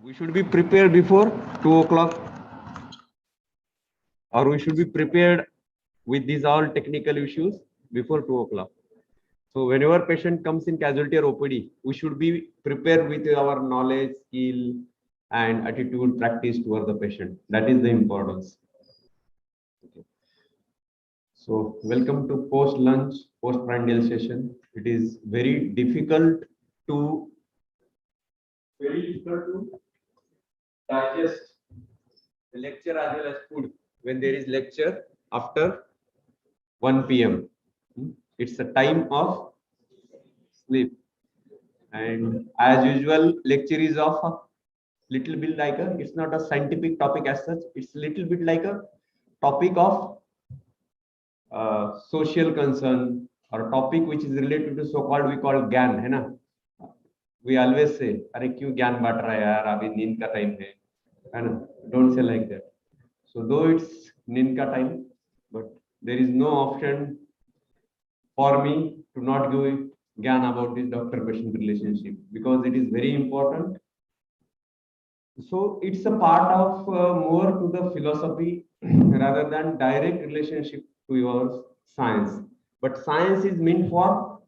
We should be prepared before 2 o'clock, or we should be prepared with these all technical issues before 2 o'clock. So whenever patient comes in casualty or OPD, we should be prepared with our knowledge, skill, and attitude practice toward the patient. That is the importance. Okay. So welcome to post-lunch, post-prandial session. It is very difficult to digest the lecture as well as food when there is lecture after 1 p.m. It's a time of sleep, and as usual lecture is of a little bit like a, it's not a scientific topic as such, it's a little bit like a topic of social concern or topic which is related to so-called we call ज्ञान है ना. We always say अरे क्यों ज्ञान बांट रहा है यार, अभी नींद का टाइम है ना. Don't say like that. So though it's नींद का time, but there is no option for me to not give ज्ञान about this doctor-patient relationship because it is very important. So it's a part of more to the philosophy rather than direct relationship to your science. But science is meant for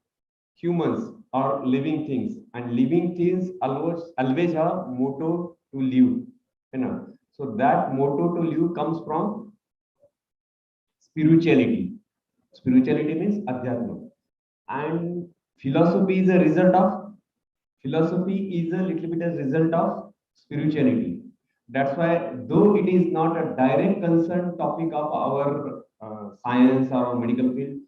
humans or living things, and living things always have motto to live. You know, so that motto to live comes from spirituality. Spirituality means adhyatma, and philosophy is a result of philosophy is a little bit a result of spirituality. That's why, though it is not a direct concern topic of our science or medical field,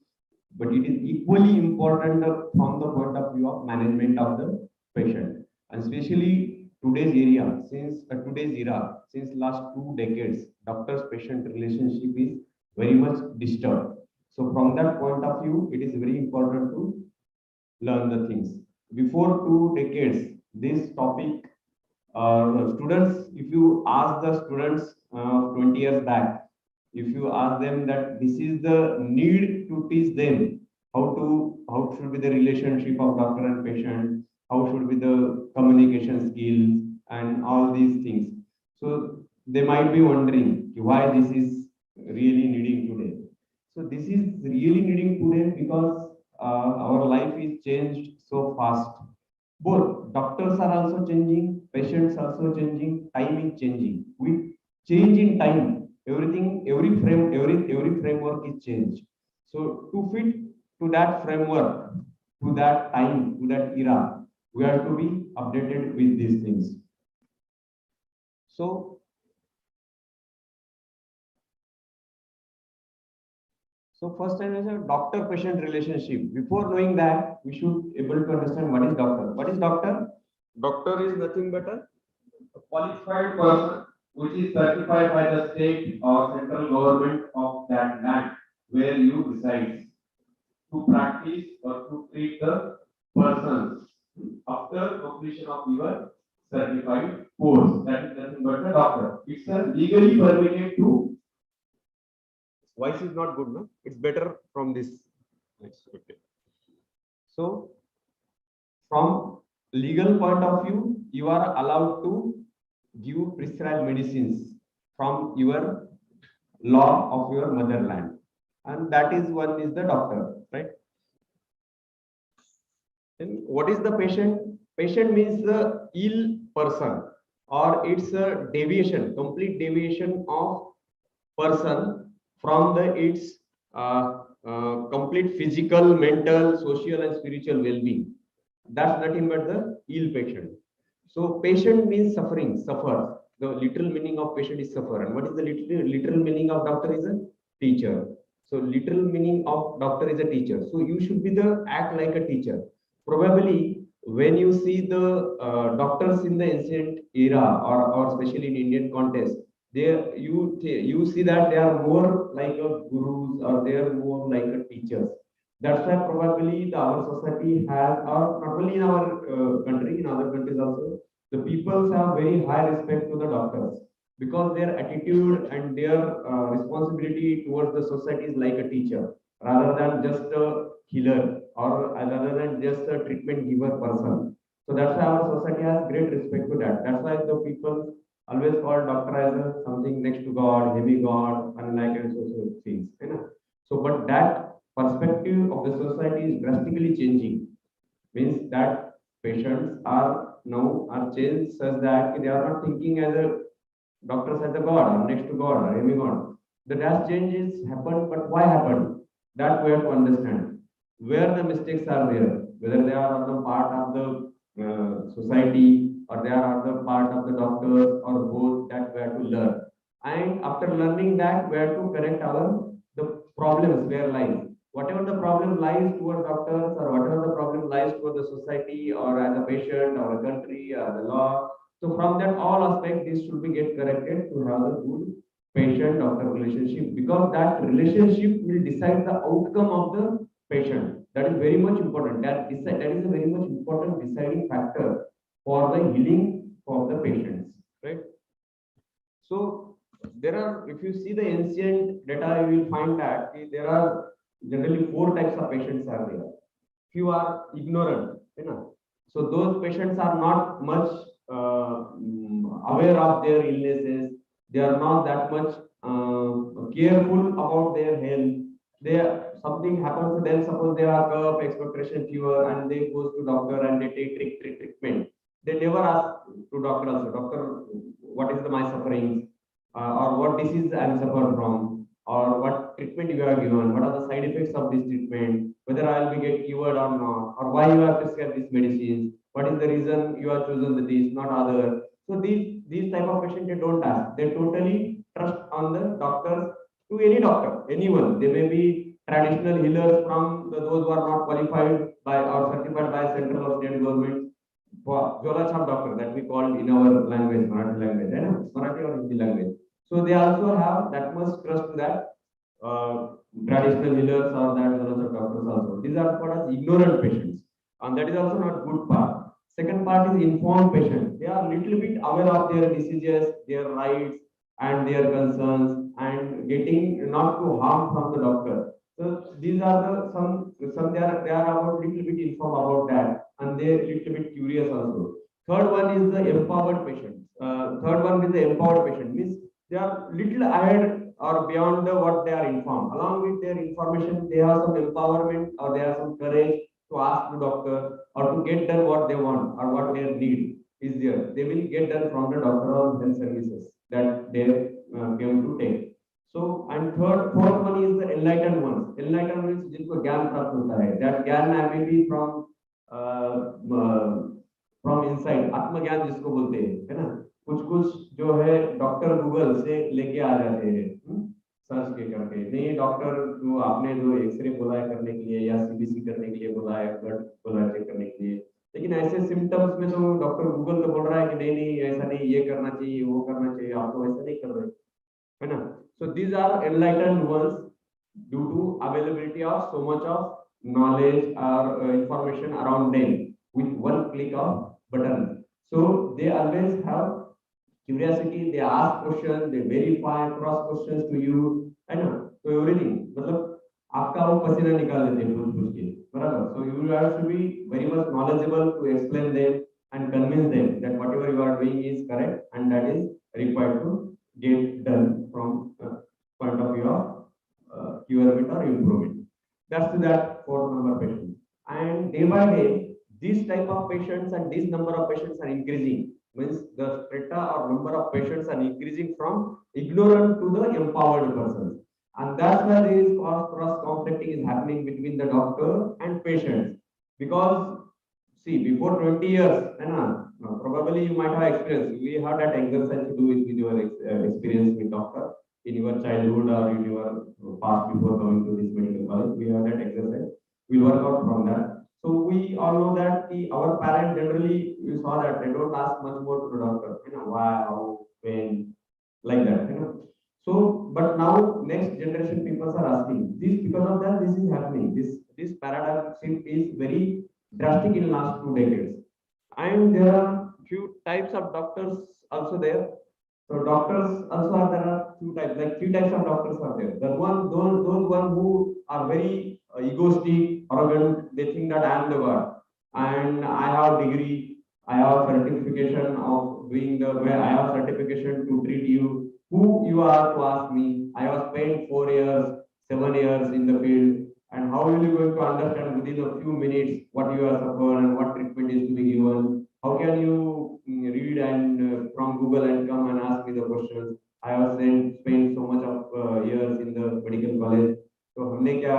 but it is equally important from the point of view of management of the patient, and especially today's era, since last 2 decades, doctors-patient relationship is very much disturbed. So from that point of view, it is very important to learn the things. Before 2 decades, this topic, students, if you ask the students 20 years back, if you ask them that this is the need to teach them how should be the relationship of doctor and patient, how should be the communication skills and all these things. So they might be wondering why this is really needing today. So this is really needing today because our life is changed so fast. Both doctors are also changing, patients also changing, time is changing. We change in time. Everything, every framework is changed. So to fit to that framework, to that time, to that era, we have to be updated with these things. So first time is a doctor-patient relationship. Before knowing that, we should able to understand what is doctor. What is doctor? Doctor is nothing but a qualified person which is certified by the state or central government of that land where you reside to practice or to treat the persons after completion of your certified course. That is nothing but a doctor. It's a legally permitted to. Voice is not good, no? It's better from this. Okay. So, from legal point of view, you are allowed to give prescribed medicines from your law of your motherland, and that is one is the doctor, right? And what is the patient? Patient means the ill person, or it's a deviation, complete deviation of person from the its complete physical, mental, social, and spiritual well-being. That's nothing but the ill patient. So patient means suffering, suffer. The literal meaning of patient is suffer. And what is the literal meaning of doctor is a teacher. So literal meaning of doctor is a teacher. So you should be the act like a teacher. Probably when you see the doctors in the ancient era, or especially in Indian context, you see that they are more like a gurus, or they are more like a teachers. That's why probably our society has, or not only in our country, in other countries also, the peoples have very high respect to the doctors because their attitude and their responsibility towards the society is like a teacher rather than just a healer, or rather than just a treatment giver person. So that's why our society has great respect to that. That's why the people always call doctor as a something next to God, heavy God, unlike and so things. You know? So, but that perspective of the society is drastically changing. Means that patients are now are changed such that they are not thinking as a doctors as a god or next to God or any god. The drastic changes happened, but why happened? That we have to understand where the mistakes are there, whether they are on the part of the society or they are on the part of the doctors or both, that we have to learn. And after learning that, we have to correct our the problems where lies. Whatever the problem lies toward doctors or whatever the problem lies toward the society or as a patient or a country or the law, so from that all aspect, this should be get corrected to have a good patient-doctor relationship, because that relationship will decide the outcome of the patient. That is very much important. That is a very much important deciding factor for the healing of the patients. Right. So there are, if you see the ancient data, you will find that there are generally four types of patients are there. Few are ignorant, you know. So those patients are not much aware of their illnesses. They are not that much careful about their health. They something happens to them. Suppose they have cough, expectoration fever, and they goes to doctor and they take treatment. They never ask to doctor also. Doctor, what is the my sufferings, or what disease I am suffering from, or what treatment you are given, what are the side effects of this treatment, whether I will be get cured or not, or why you have prescribed this medicine, what is the reason you have chosen this, not other. So these type of patients they don't ask. They totally trust on the doctors, to any doctor, anyone. They may be traditional healers from those who are not qualified by or certified by central or state government. Jola Chap doctor that we call in our language, Marathi language, Marathi or Hindi language. So they also have that much trust to that traditional healers or that Jola Chap doctors also. These are called as ignorant patients, and that is also not good part. Second part is informed patients. They are little bit aware of their diseases, their rights, and their concerns, and getting not to harm from the doctor. So these are the some they are about little bit informed about that, and they little bit curious also. Third one is the empowered patient. Third one is the empowered patient means they are little ahead or beyond the what they are informed. Along with their information, they have some empowerment or they have some courage to ask the doctor or to get done what they want or what their need is there. They will get done from the doctor or health services that they came to take. So and fourth one is the enlightened ones. Enlightened means जिनको ज्ञान प्राप्त होता है. That ज्ञान may be from inside. आत्मज्ञान जिसको बोलते हैं, है ना? कुछ कुछ जो है डॉक्टर गूगल से लेके आ जाते हैं, सर्च के करके. नहीं डॉक्टर जो आपने जो एक्सरे बोला है करने के लिए या सीबीसी करने के लिए बोला है, ब्लड बोला है चेक करने के लिए. लेकिन ऐसे सिम्टम्स में तो डॉक्टर गूगल तो बोल रहा है कि नहीं नहीं ऐसा नहीं, ये करना चाहिए, वो करना चाहिए, आप तो ऐसा नहीं कर रहे, है ना? So these are enlightened ones due to availability of so much of knowledge or information around them with one click of button. So they always have curiosity. They ask questions, they verify, cross questions to you, है ना? So everything मतलब आपका वो पसीना निकाल देते हैं पूछ पूछ के, बराबर? So you have to be very much knowledgeable to explain them and convince them that whatever you are doing is correct and that is required to get done from point of view of curement or improvement. That's to that fourth number patient. And day by day, this type of patients and this number of patients are increasing. Means the strata or number of patients are increasing from ignorant to the empowered persons. And that's why there is cross conflicting is happening between the doctor and patients. Because see, before 20 years, probably you might have experienced, we have that exercise to do with your experience with doctor in your childhood or in your past before coming to this medical college. We have that exercise. We'll work out from that. So we all know that our parents generally, you saw that they don't ask much more to the doctor, why, how, when, like that, So, but now next generation people are asking this because of that. This is happening. This paradigm shift is very drastic in last 2 decades, and there are few types of doctors also there. So doctors also are there are two types, like three types of doctors are there. The one those one who are very egoistic, arrogant. They think that I am the god and I have degree I have certification of doing the where I have certification to treat you. Who you are to ask me? I have spent 4 years, 7 years in the field, and how will you going to understand within a few minutes what you have suffered and what treatment is to be given? How can you read and from Google and come and ask me the questions? I have spent so much of years in the medical college. तो हमने क्या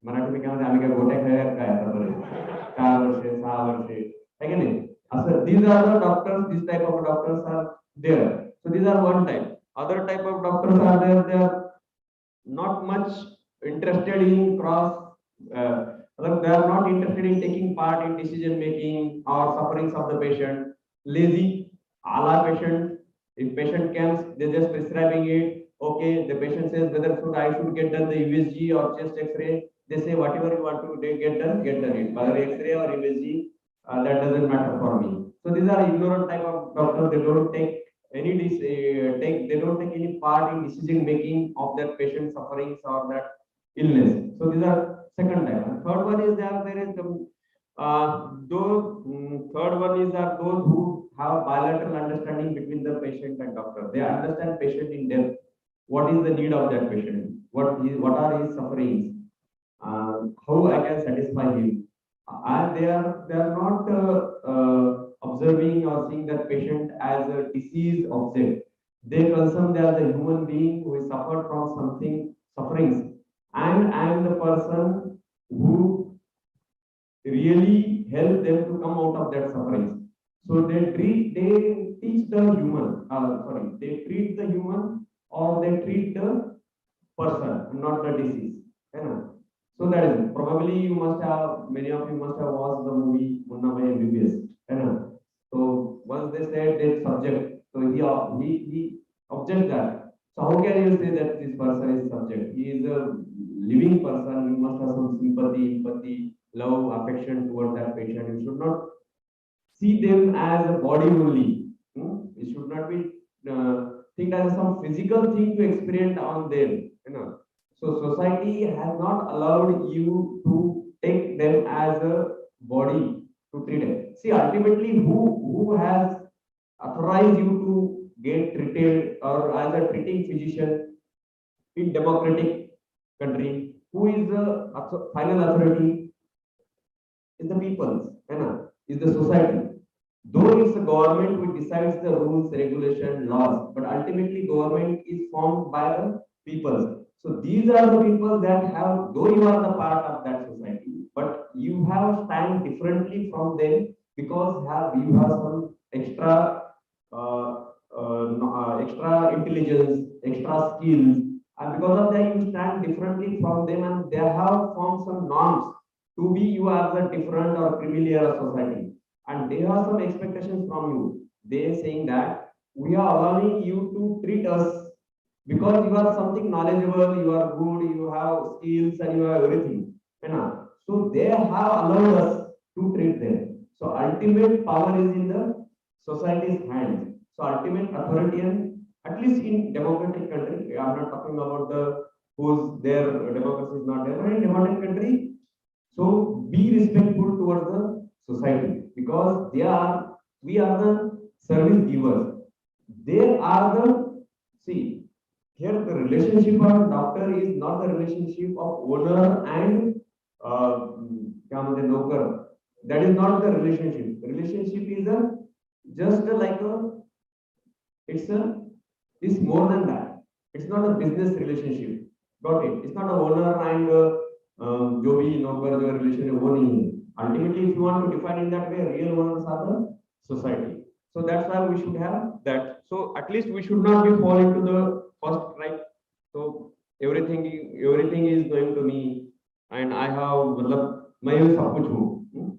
मराठी में क्या म्हणतात आम्ही काय गोट्या खेळ्यात काय आतापर्यंत 4 वर्षे 6 वर्षे है की नाही असं these are the doctors, this type of doctors are there. So these are one type. Other type of doctors are there, they are not much interested in they are not interested in taking part in decision making or sufferings of the patient. Lazy, all are patient. If patient comes, they just prescribing it. Okay, the patient says whether I should get done the USG or chest X-ray. They say whatever you want to get done it. Whether X-ray or USG, that doesn't matter for me. So these are ignorant type of doctors. They don't take they don't take any part in decision making of that patient sufferings or that illness. So these are second type. And third one is there is third one is are those who have bilateral understanding between the patient and doctor. They understand patient in depth. What is the need of that patient? What are his sufferings? How I can satisfy him? And they are not observing or seeing that patient as a disease object. They concern they are the human being who is suffered from something sufferings, and I am the person who really help them to come out of that sufferings. So they teach the human, they treat the human or they treat the person, not the disease. You know? So that is probably many of you must have watched the movie Munna Bhai MBBS. You know? So once they said that subject, so he object that. So how can you say that this person is subject? He is a living person. You must have some sympathy, empathy, love, affection towards that patient. You should not see them as a body only. It should not be think as some physical thing to experience on them. You know. So society has not allowed you to take them as a body to treat it. See, ultimately, who has authorized you to get treated or as a treating physician in democratic country? Who is the final authority? Is the people's, is the society. Though it's the government who decides the rules, regulation, laws, but ultimately government is formed by the people. So these are the people that have, though you are the part of that society, but you have stand differently from them because you have some extra intelligence, extra skills, and because of that you stand differently from them, and they have formed some norms to be you as a different or familiar society, and they have some expectations from you. They are saying that we are allowing you to treat us because you are something knowledgeable, you are good, you have skills, and you have everything. So they have allowed us to treat them. So ultimate power is in the society's hands. So ultimate authoritarian, at least in democratic country, I am not talking about the whose their democracy is not there, but in democratic country, so be respectful towards the society because we are the service givers. They are the see here the relationship of doctor is not the relationship of owner and broker. That is not the relationship. Relationship is just like a it's more than that. It's not a business relationship. Got it? It's not a owner and जो भी नौकर जो relation है वो नहीं है. Ultimately, if you want to define in that way, real owners are the society. So that's why we should have that. So at least we should not be fall into the first right. So everything is going to me, and I have मतलब मैं ये सब कुछ हूँ.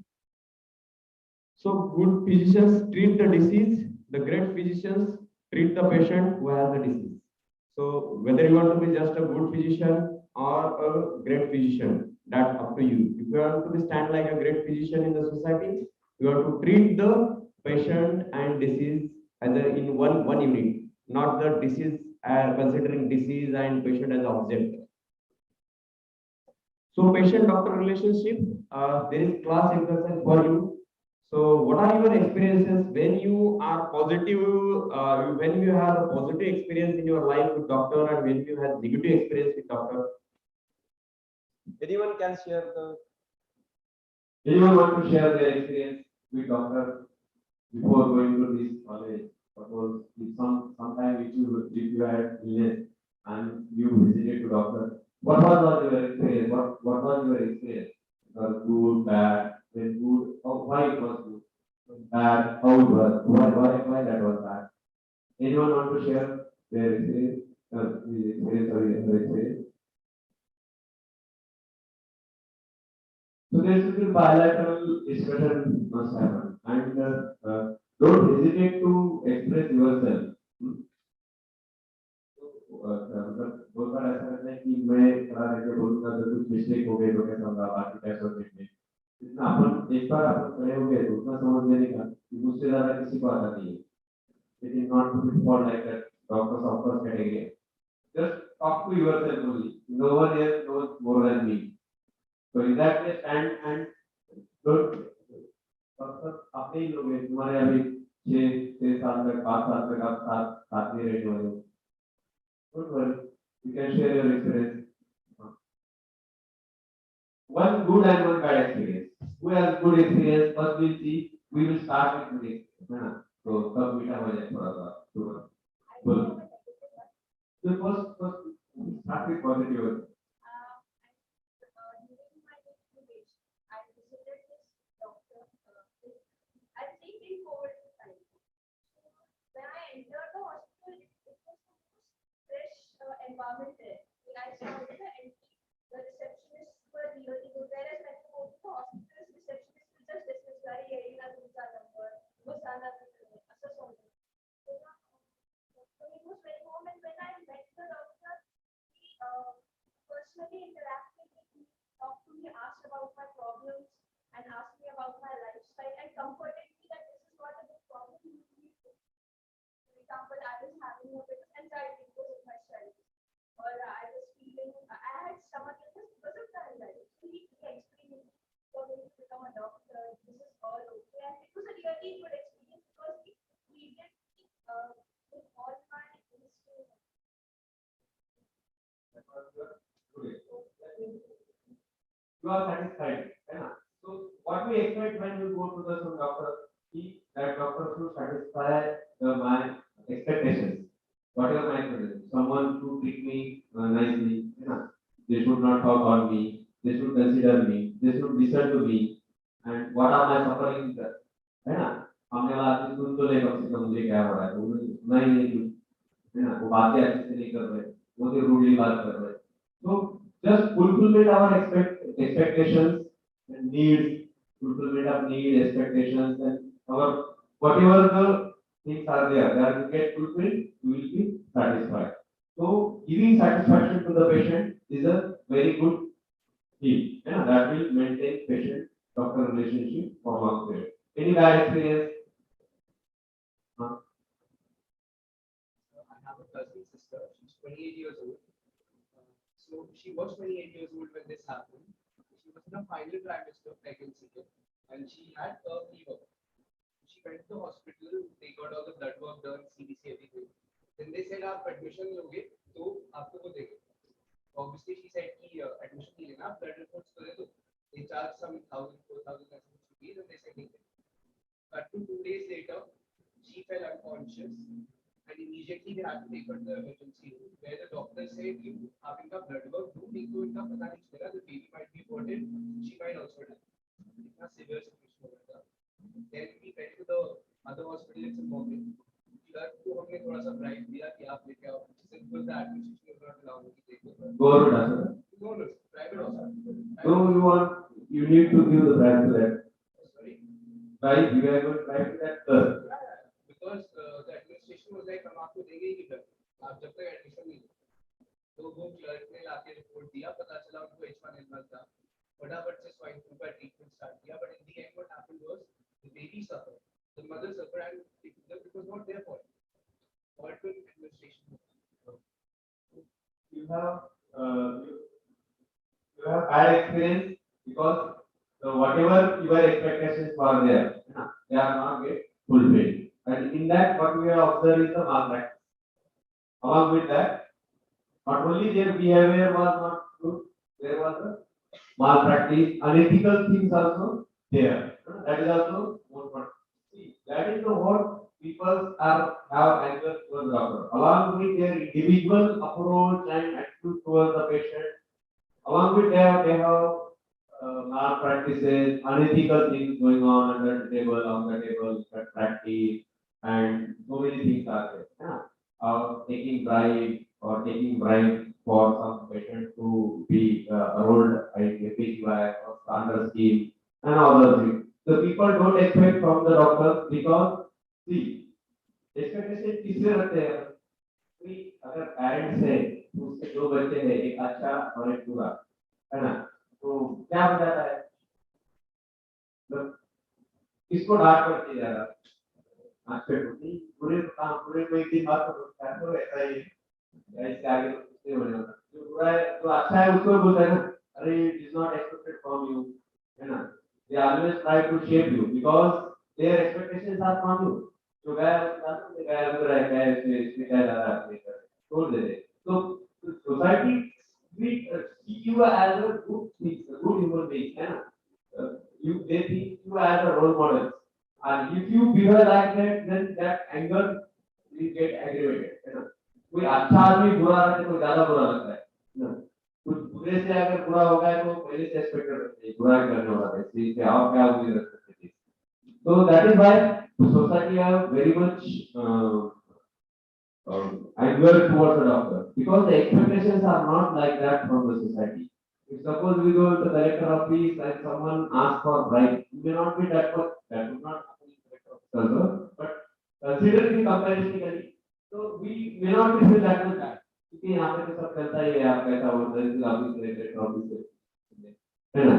So good physicians treat the disease. The great physicians treat the patient who has the disease. So whether you want to be just a good physician or a great physician, that's up to you. If you want to be stand like a great physician in the society, you have to treat the patient and disease either in one unit, not the disease considering disease and patient as object. So patient doctor relationship, there is class exercise for you. So, what are your experiences when you are positive, when you have a positive experience in your life with doctor, and when you have negative experience with doctor? Anyone can share the. Anyone want to share their experience with doctor before going to this college? Suppose if sometime if you had illness and you visited to doctor, what was your experience? What was your experience? It was good, bad, then good. Or why it was good? Bad, how it was? Why that was bad? Anyone want to share their experience? The experience or their experience? So there should be bilateral discussion must happen, and don't hesitate to express yourself. मतलब बहुत बार ऐसा रहता है कि मैं खड़ा रह के बोलूँगा तो कुछ मिस्टेक हो गई तो कैसा होगा बाकी कैसे होते हैं इतना अपन एक बार अपन खड़े हो गए तो उतना समझ लेने का कि मुझसे ज़्यादा किसी को आता नहीं है it is not to be for like that doctors of course category just talk to yourself only no one else knows more than me so in that case and don't doctor अपने ही लोग हैं तुम्हारे अभी 6 साल तक 5 साल तक आप साथ साथ में रहने वाले हो don't worry you can share your experience one good and one bad experience who has good experience first we'll see we will start with good experience है ना तो तब मीठा हो जाए थोड़ा सा बोलो so first start with positive environment there. Like I saw and the receptionists were really good. Whereas when you go to the hospital, receptionists will just discuss very area number, was assess on it. So it was very warm and when I met the doctor, he personally interacted with me, talked to me, asked about my problems and asked me about my lifestyle and comforted me that this is not a big problem. For example, I was having a bit of anxiety because of my studies. Or I was feeling, I had stomach illness because of the anxiety. So he explained me, you're going to become a doctor, this is all okay. And it was a really good experience because he treated me with all my history. You are satisfied, right? So what we expect when we go to the doctor, that doctor should satisfy my expectations. Whatever my expectations. Someone should treat me nicely, they should not talk on me, they should consider me, they should listen to me, and what are my sufferings, है ना? हमने वाला आदमी सुन तो ले कम से कम मुझे क्या हो रहा है, उन्होंने सुना ही नहीं कुछ, है ना? वो बातें अच्छे से नहीं कर रहे, वो तो रूडली बात कर रहे, so just fulfillment our expectations and needs, fulfillment of need, expectations, and our whatever the things are there, that will get fulfilled, you will be satisfied. So giving satisfaction to the patient is a very good thing. Yeah, that will maintain patient-doctor relationship for long period. Any bad experience? I have a cousin sister. She's 28 years old. So she was 28 years old when this happened. She was in a final trimester of pregnancy and she had a fever. She went to the hospital. They got all the blood work done, CBC, everything. Then they said, "आप admission लोगे तो आपको वो देंगे." Obviously, she said कि admission नहीं लेना, blood reports करे तो they charge some 1,000, 4,000 rupees, and they said नहीं. But 2 days later, she fell unconscious, and immediately they had to take her to the emergency room, where the doctor said, "You have इनका blood work do, नहीं तो इनका पता नहीं चलेगा, the baby might be aborted, she might also die." इतना severe situation हो गया था. Then we went to the other hospital in Bombay. तो हमने थोड़ा सा प्राइस दिया कि आप लेके आओ. Simple that administration was not allowed to take over. No, private hospital. No, you need to give the price to that. Sorry. Right, you have to try to that first. Because the administration was like, हम आपको देंगे ही नहीं blood. आप जब तक admission नहीं लो. तो वो क्लर्क ने लाके रिपोर्ट दिया, पता चला उनको H1N1 था. फटाफट से swine flu का treatment start किया, but in the end what happened was the baby suffered, the mother suffered, and it was not their fault. Fault with administration. You have bad experience because So whatever your expectations were there, they are not get fulfilled. And in that, what we have observed is the malpractice. Along with that, not only their behavior was not good, there was a malpractice, unethical things also there. That is also more important. See, that is the what people are have anger towards the doctor. Along with their individual approach and attitude towards the patient, along with that, they have malpractices, unethical things going on under the table, on the table, practice, and so many things are there. Yeah. Taking bribe or taking bribe for some patient to be enrolled in a PGY or standard scheme and other things. The people don't expect from the doctors because see, expectation किससे रखते हैं? कि अगर parents है उसके दो बच्चे हैं एक अच्छा और एक बुरा है ना तो क्या हो जाता है मतलब किसको डांट पड़ती है ज्यादा अच्छे नहीं पूरे काम पूरे कोई दिन बात तो ऐसा ही ऐसे आगे तो कुछ नहीं होने वाला जो बुरा है जो अच्छा है उसको भी बोलते हैं ना अरे it is not expected from you है ना they always try to shape you because their expectations are from you जो गया उसका गया बुरा है गया इसमें क्या ज्यादा आपने छोड़ दे दे तो society we see you as a good thing, a good human being, they think you as a role model. And if you behave like that, then that anger will get aggravated. कोई अच्छा आदमी बुरा रहे तो ज्यादा बुरा लगता है ना कुछ बुरे से अगर बुरा हो गया तो पहले से एक्सपेक्ट करते हैं बुरा करने वाला है इसलिए आप क्या उम्मीद रख सकते थे so that is why society are very much anger towards the doctor because the expectations are not like that from the society. If suppose we go to the collector office and someone asks for bribe, it may not be that much, that would not happen in the collector office also, but considering comparatively, so we may not be feel that much bad. क्योंकि यहाँ पे तो सब चलता ही है आप कैसा होता है इस ऑफिस से collector office से है ना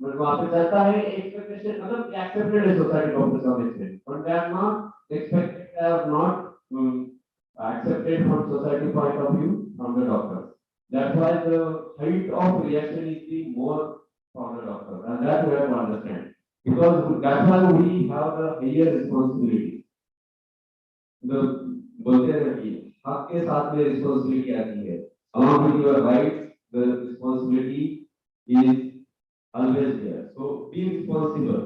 बट वहाँ पे चलता है expectation मतलब accepted है society doctors of extent but they are not expected they are not accepted from society point of view from the doctors. That's why the height of reaction is being more from the doctor, and that we have to understand. Because that's why we have the higher responsibility. The बोलते हैं कि आपके साथ में responsibility आती है. Along with your rights, the responsibility is always there. So be responsible.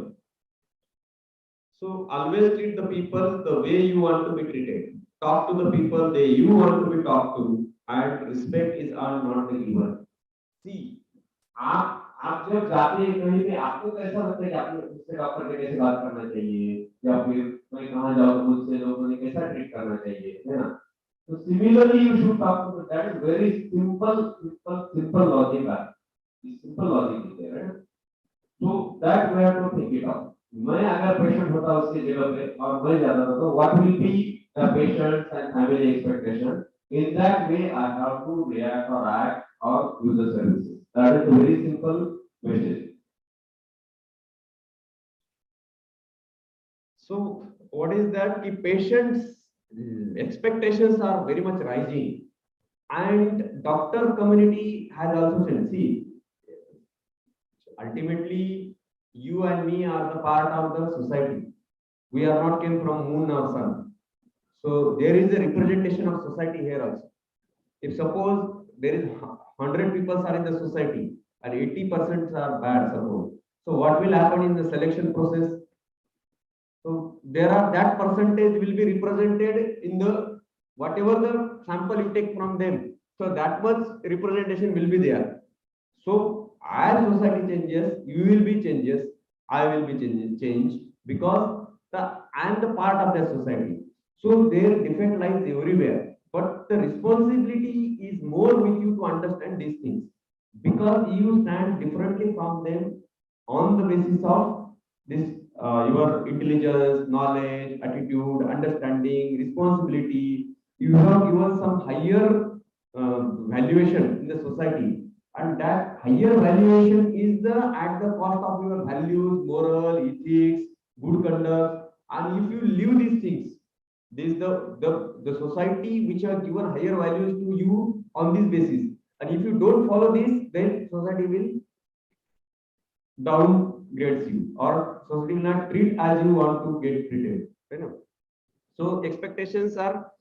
So always treat the people the way you want to be treated. Talk to the people they you want to be talked to, and respect is earned not given. See, आप जब जाते हैं कहीं पे आपको कैसा लगता है कि आपने उससे डॉक्टर से कैसे बात करना चाहिए या फिर मैं कहाँ जाऊँ तो मुझसे लोगों ने कैसा ट्रीट करना चाहिए है ना तो similarly you should talk to that is very simple logic है simple logic is there right so that we have to think it out मैं अगर पेशेंट होता उसकी जगह पे और मैं जाता था तो what will be the patients and family expectation. In that way, I have to react or act or use the services. That is a very simple message. So, what is that? The patients' expectations are very much rising, and doctor community has also said, see, ultimately, you and me are the part of the society. We are not came from moon or sun. So there is a representation of society here also. If suppose there is 100 people are in the society and 80% are bad, suppose. So what will happen in the selection process? So there are that percentage will be represented in the whatever the sample you take from them. So that much representation will be there. So as society changes, you will be changes, I will be changed because I am the part of the society. So their defect lies everywhere, but the responsibility is more with you to understand these things because you stand differently from them on the basis of this your intelligence, knowledge, attitude, understanding, responsibility. You have given some higher valuation in the society, and that higher valuation is the at the cost of your values, moral, ethics, good conduct, and if you leave these things. This is the society which have given higher values to you on this basis, and if you don't follow this, then society will grades you, or society will not treat as you want to get treated. Right? So expectations are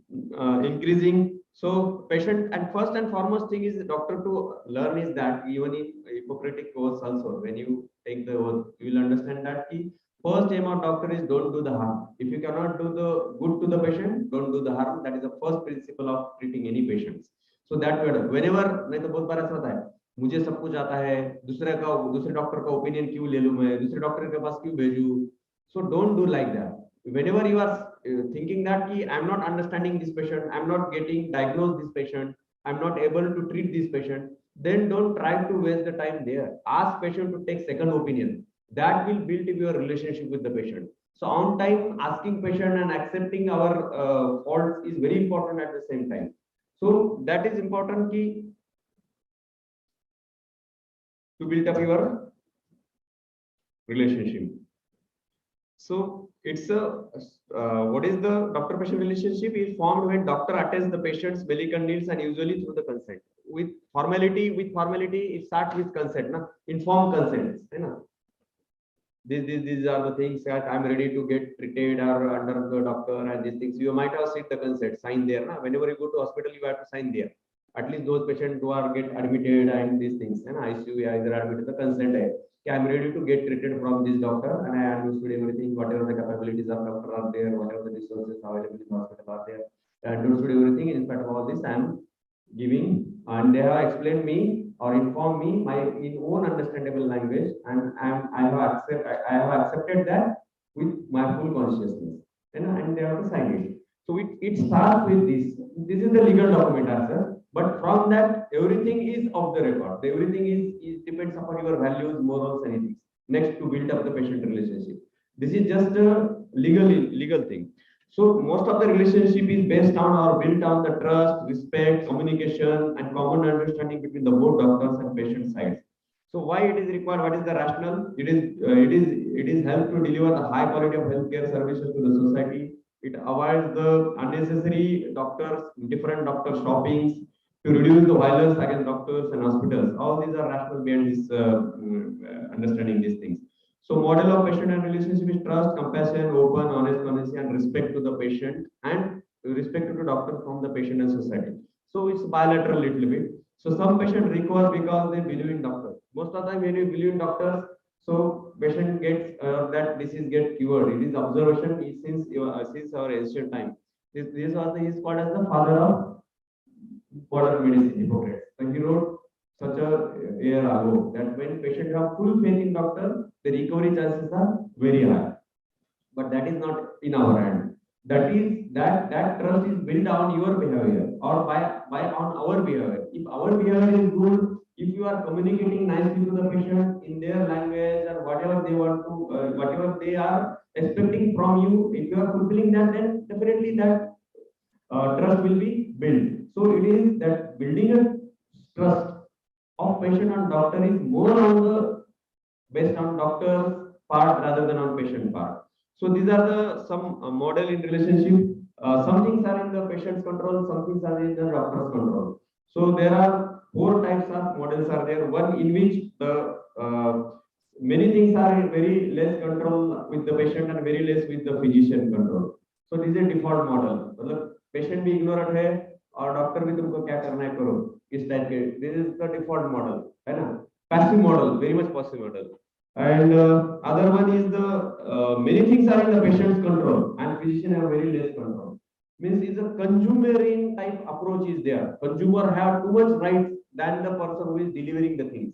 increasing. So patient, and first and foremost thing is the doctor to learn is that even in Hippocratic oaths also, when you take the oath, you will understand that the first aim of doctor is don't do the harm. If you cannot do the good to the patient, don't do the harm. That is the first principle of treating any patients. So that whenever, नहीं तो बहुत बार ऐसा होता है, मुझे सब कुछ आता है, दूसरे डॉक्टर का ओपिनियन क्यों ले लूं मैं, दूसरे डॉक्टर के पास क्यों भेजूं. So don't do like that. Whenever you are thinking that I'm not understanding this patient, I'm not getting diagnosed this patient, I'm not able to treat this patient, then don't try to waste the time there. Ask patient to take second opinion. That will build your relationship with the patient. So on time, asking patient and accepting our faults is very important at the same time. So that is important key to build up your relationship. So it's a what is the doctor-patient relationship is formed when doctor attends the patient's medical needs and usually through the consent. With formality, it starts with consent, na? Informed consent. These are the things that I'm ready to get treated or under the doctor and these things. You might have seen the consent sign there. Na? Whenever you go to hospital, you have to sign there. At least those patients who are get admitted and these things. And ICU either admitted the consent. I'm ready to get treated from this doctor, and I understood everything, whatever the capabilities of doctor are there, whatever the resources available in the hospital are there. I understood everything. In spite of all this, I'm giving, and they have explained me or informed me my in own understandable language, and I have accepted that with my full consciousness, and they have to sign it. So it starts with this. This is the legal document answer. But from that, everything is off the record. Everything is depends upon your values, morals, and ethics. Next, to build up the patient relationship. This is just a legal thing. So most of the relationship is based on or built on the trust, respect, communication, and common understanding between the both doctors and patient sides. So why it is required? What is the rationale? It is help to deliver the high quality of healthcare services to the society. It avoids the unnecessary different doctor shoppings, to reduce the violence against doctors and hospitals. All these are rational behind this understanding these things. So model of patient and relationship is trust, compassion, open, honest, honesty, and respect to the patient and respect to the doctor from the patient and society. So it's bilateral little bit. So some patients recover because they believe in doctors. Most of the time when you believe in doctors, so patient gets that disease get cured. It is observation since our ancient time. This is called as the father of modern medicine, Hippocrates. So he wrote such a year ago that when patients have full faith in doctor, the recovery chances are very high. But that is not in our hand. That trust is built on your behavior or by on our behavior. If our behavior is good, if you are communicating nicely to the patient in their language and whatever they want to, whatever they are expecting from you, if you are fulfilling that, then definitely that trust will be built. So it is that building a trust of patient and doctor is more on the based on doctor's part rather than on patient part. So these are the some model in relationship. Some things are in the patient's control, some things are in the doctor's control. So there are four types of models are there. One in which the many things are in very less control with the patient and very less with the physician control. So this is a default model. मतलब patient भी ignorant है और doctor भी तुमको क्या करना है करो इस टाइप के. This is the default model, है ना? Passive model, very much passive model. And other one is the many things are in the patient's control and physician have very less control. Means is a consumerism type approach is there. Consumer have too much rights than the person who is delivering the things.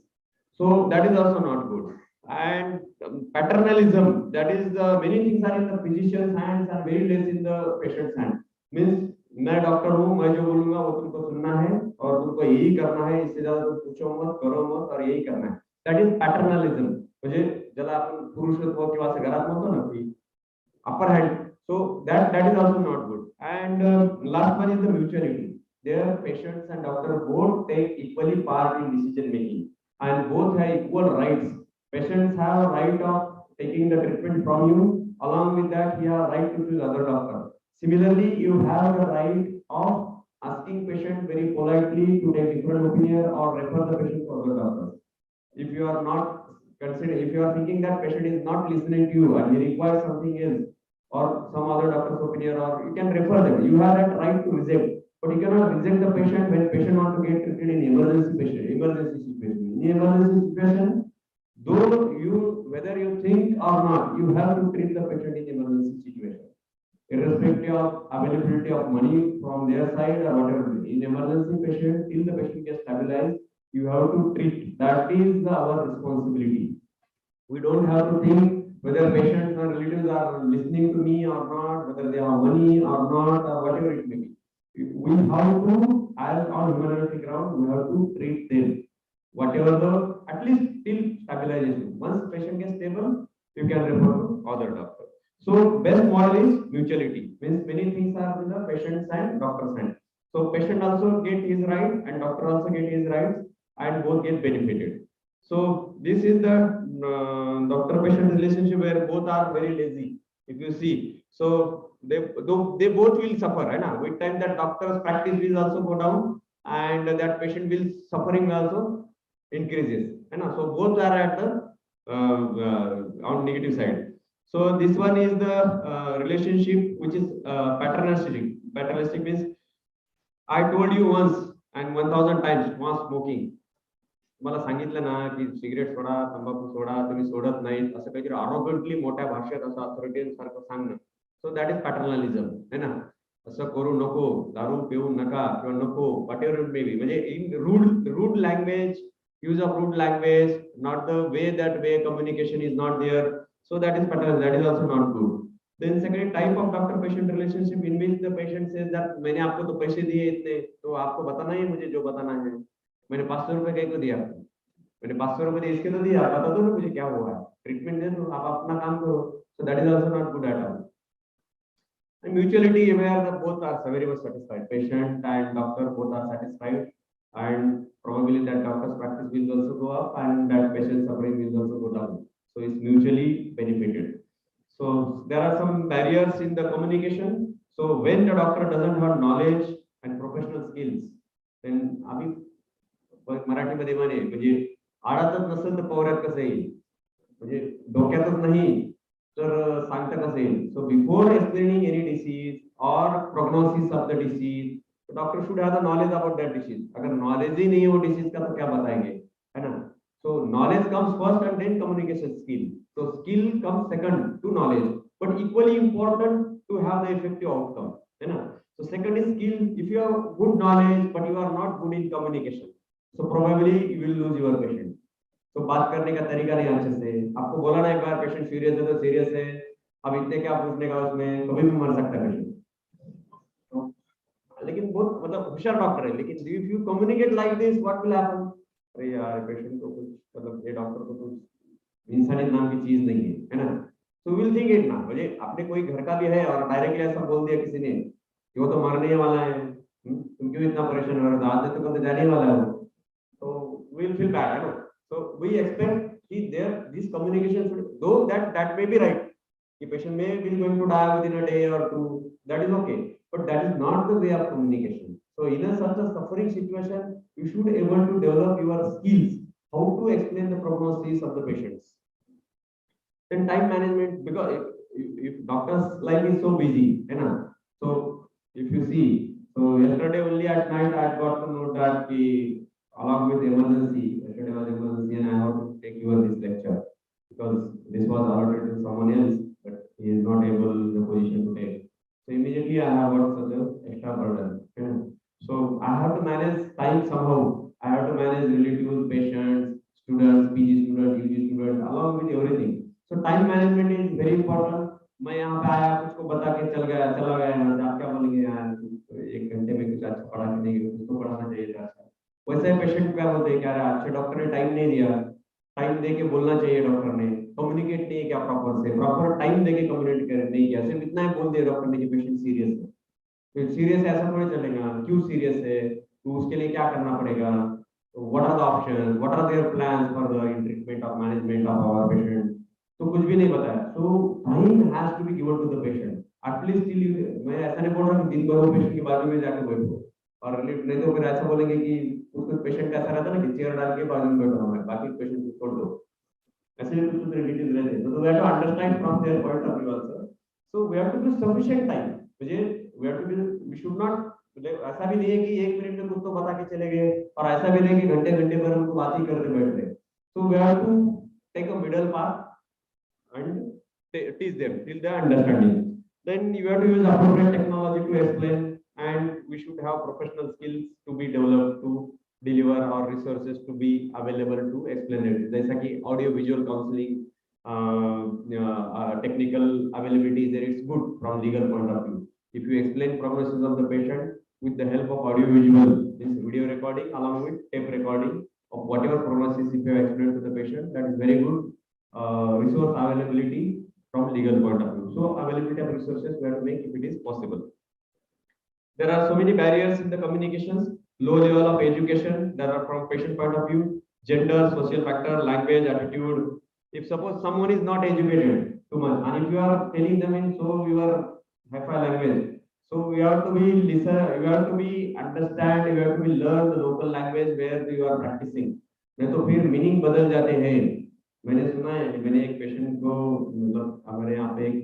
So that is also not good. And paternalism, that is many things are in the physician's hands and very less in the patient's hand. Means मैं doctor हूँ, मैं जो बोलूंगा वो तुमको सुनना है और तुमको यही करना है, इससे ज्यादा तुम पूछो मत, करो मत और यही करना है. That is paternalism. म्हणजे ज्याला आपण पुरुषत्व किंवा असं घरात म्हणतो ना की upper hand. So that is also not good. And last one is the mutuality. There patients and doctors both take equally part in decision making and both have equal rights. Patients have a right of taking the treatment from you. Along with that, you have a right to choose other doctor. Similarly, you have the right of asking patient very politely to take different opinion or refer the patient to other doctors. If you are not consider if you are thinking that patient is not listening to you and he requires something else or some other doctor's opinion, or you can refer them. You have that right to reject, but you cannot reject the patient when patient want to get treated in emergency situation. In emergency situation, though you whether you think or not, you have to treat the patient in emergency situation, irrespective of availability of money from their side or whatever. In emergency patient, till the patient gets stabilized, you have to treat. That is our responsibility. We don't have to think whether patients or relatives are listening to me or not, whether they have money or not, or whatever it may be. We have to, as on humanity ground, we have to treat them. Whatever the, at least till stabilization. Once patient gets stable, you can refer to other doctor. So best model is mutuality. Means many things are in the patient's and doctor's hand. So patient also get his right and doctor also get his rights and both get benefited. So this is the doctor-patient relationship where both are very lazy. If you see, so they both will suffer. Right? With time, that doctor's practice will also go down, and that patient will suffering also increases. Right? So both are at the on negative side. So this one is the relationship which is paternalistic. Paternalistic means I told you once and 1000 times, was smoking. मला सांगितलं ना की cigarette soda, तंबाखू soda, तुम्ही सोडत नाहीत, असं काहीतरी आरोगंटली मोठ्या भाषेत असं अथॉरिटी सारखं सांगणं. सो दॅट इज पॅटर्नलिझम, है ना. असं करू नको, दारू पिऊ नका किंवा नको, वॉट एव्हर मे बी, म्हणजे in rude language, use of rude language, not the way that way communication is not there. So that is pattern, that is also not good. Then second type of doctor patient relationship in which the patient says that मैंने आपको तो पैसे दिए इतने, तो आपको बताना ही मुझे जो बताना है. मैंने 500 रुपए कहीं को दिया, मैंने 500 रुपए इसके तो दिया, बता दो ना मुझे क्या हुआ है, ट्रीटमेंट दे दो, आप अपना काम करो. So that is also not good at all. And mutuality, where the both are very much satisfied, patient and doctor both are satisfied, and probably that doctor's practice will also go up and that patient suffering will also go down. So it's mutually benefited. So there are some barriers in the communication. So when the doctor doesn't have knowledge and professional skills, then अभी मराठीमध्ये म्हणे म्हणजे आडातच नसेल तर पवऱ्यात कसं येईल, म्हणजे डोक्यातच नाही तर सांगता कसं येईल. So before explaining any disease और prognosis of the disease, doctor should have the knowledge about that disease. अगर नॉलेज ही नहीं है वो डिसीज का तो क्या बताएंगे, है ना. So knowledge comes first and then communication skill. So skill comes second to knowledge, but equally important to have the effective outcome. है ना. So second is skill. If you have good knowledge but you are not good in communication, so probably you will lose your patient. So बात करने का तरीका नहीं अच्छे से, आपको बोला ना एक बार पेशेंट सीरियस है तो सीरियस है, अब इतने क्या पूछने का, उसमें कभी भी मर सकता है पेशेंट. तो लेकिन बहुत मतलब होशियार डॉक्टर है, लेकिन if you communicate like this, what will happen? अरे यार पेशेंट को कुछ मतलब ये डॉक्टर को कुछ इंसानियत नाम की चीज नहीं है ना. तो विल थिंक इट ना, म्हणजे आपने कोई घर का भी है और डायरेक्टली ऐसा बोल दिया किसी ने कि वो तो मरने वाला है, तुम क्यों इतना परेशान हो रहे हो, आज तो कल जाने वाला है वो, तो विल फील बैड, है ना. सो वी एक्सपेक्ट कि there this communication should, though that may be right कि patient may be going to die within a day और two, that is okay, but that is not the way of communication. So in a such a suffering situation, you should able to develop your skills, how to explain the prognosis of the patients. Then time management, because if doctor's life is so busy, you know. So if you see, so yesterday only at night I got to know that the, along with emergency, yesterday was emergency and I have to take you this lecture because this was allotted to someone else, but he is not able in the position to take. So immediately I have got such a extra burden, you know. So I have to manage time somehow. I have to manage relatives, patients, students, PG students, UG students, along with everything. So time management is very important. मैं यहाँ पे आया, कुछ को बता के चला गया यहाँ से, आप क्या बोलेंगे यार, एक घंटे में कुछ अच्छा पढ़ा के नहीं गए, कुछ तो पढ़ाना चाहिए था अच्छा. वैसे पेशेंट क्या बोलते हैं, क्या अच्छे डॉक्टर ने टाइम नहीं दिया, टाइम दे के बोलना चाहिए डॉक्टर ने, कम्युनिकेट नहीं किया प्रॉपर टाइम दे के कम्युनिकेट नहीं किया, सिर्फ इतना ही बोल दिया डॉक्टर ने कि पेशेंट सीरियस है. तो सीरियस ऐसा थोड़ी चलेगा, क्यों सीरियस है, तो उसके लिए क्या करना पड़ेगा, what are the options, what are their plans for the treatment और मैनेजमेंट ऑफ आवर पेशेंट, तो कुछ भी नहीं बताया. So time has to be given to the patient. At least मैं ऐसा नहीं बोल रहा कि दिन भर वो पेशेंट के बाजू में जाके बैठो, और नहीं तो फिर ऐसा बोलेंगे कि उसको पेशेंट का ऐसा रहता है ना कि चेयर डाल के बाजू में बैठा हुआ है, बाकी पेशेंट को छोड़ दो. ऐसे भी कुछ रिलेटिव्स रहते हैं, तो we have to understand from their point of view also. So we have to give sufficient time. मुझे we have to be, we should not, ऐसा भी नहीं है कि 1 मिनट में कुछ तो बता के चले गए, और ऐसा भी नहीं कि घंटे घंटे भर उनको बात ही करते बैठ गए. So we have to take a middle path and teach them till they are understanding. Then you have to use appropriate technology to explain, and we should have professional skills to be developed to deliver, or resources to be available to explain it. जैसा कि audio visual counseling, technical availability there is good from legal point of view. If you explain prognosis of the patient with the help of audio visual, means video recording along with tape recording of whatever prognosis if you have explained to the patient, that is very good resource availability from legal point of view. So availability of resources we have to make if it is possible. There are so many barriers in the communications, low level of education, there are from patient point of view, gender, social factor, language, attitude. If suppose someone is not educated too much, and if you are telling them in so your hi-fi language, so we have to be listen, you have to be understand, you have to be learn the local language where you are practicing. नहीं तो फिर meaning बदल जाते हैं. मैंने सुना है, मैंने एक पेशेंट को, मतलब हमारे यहाँ पे एक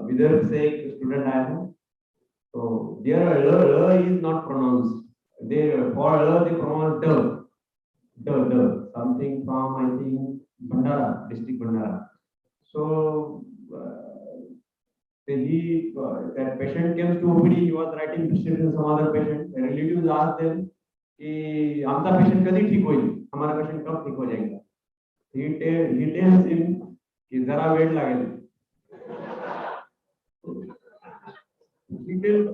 विदर्भ से एक स्टूडेंट आया था. So their is not pronounced. They for they pronounce the something from I think Bhandara district Bhandara. So that patient came to OPD. He was writing prescription some other patient. The relatives asked them कि आपका patient कभी ठीक होगी, हमारा patient कब ठीक हो जाएगा. He tells him कि जरा वेट लगेगा. Detailed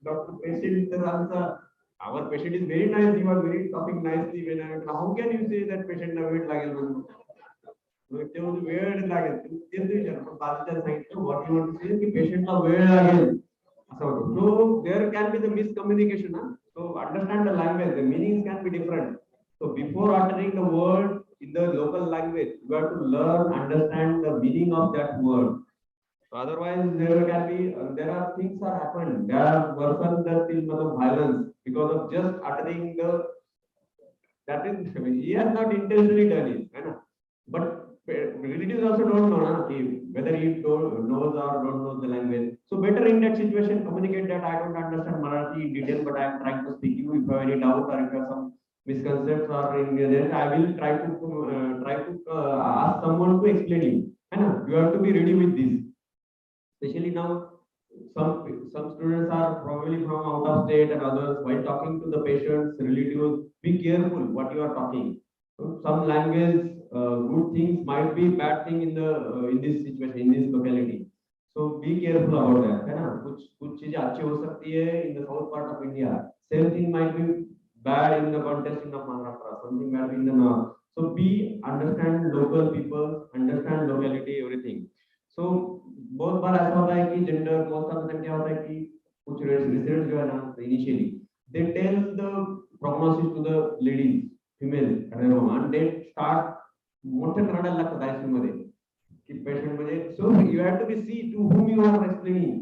Dr. Patient answer. Our patient is very nice. He was very talking nicely. When I, how can you say that patient na weight lagel? It was weird lagel. What you want to say कि patient na weird lagel. So there can be the miscommunication. So understand the language. The meanings can be different. So before uttering the word in the local language, you have to learn, understand the meaning of that word. So otherwise, there can be there are things are happened. There are persons that feel violence because of just uttering the, that is he has not intentionally done it, है ना? But relatives also don't know na, whether he knows or don't know the language. So better in that situation communicate that I don't understand Marathi in detail, but I am trying to speak you. If you have any doubt or if you have some misconceptions or in there, I will try to ask someone to explain you. है ना? You have to be ready with this. Especially now, some students are probably from out of state and others. While talking to the patients, relatives, be careful what you are talking. So some language, good things might be bad thing in the in this situation, in this locality. So be careful about that. है ना? कुछ चीजें अच्छी हो सकती है in the south part of India. Same thing might be bad in the context of Maharashtra. Something might be in the north. So be understand local people, understand locality, everything. So बहुत बार ऐसा होता है कि gender most of the time क्या होता है कि कुछ रिसर्च जो है ना initially they tell the prognosis to the ladies female and they start मोठे रडायला लागतात आयसीयू मध्ये की पेशंट मध्ये. So you have to be see to whom you are explaining.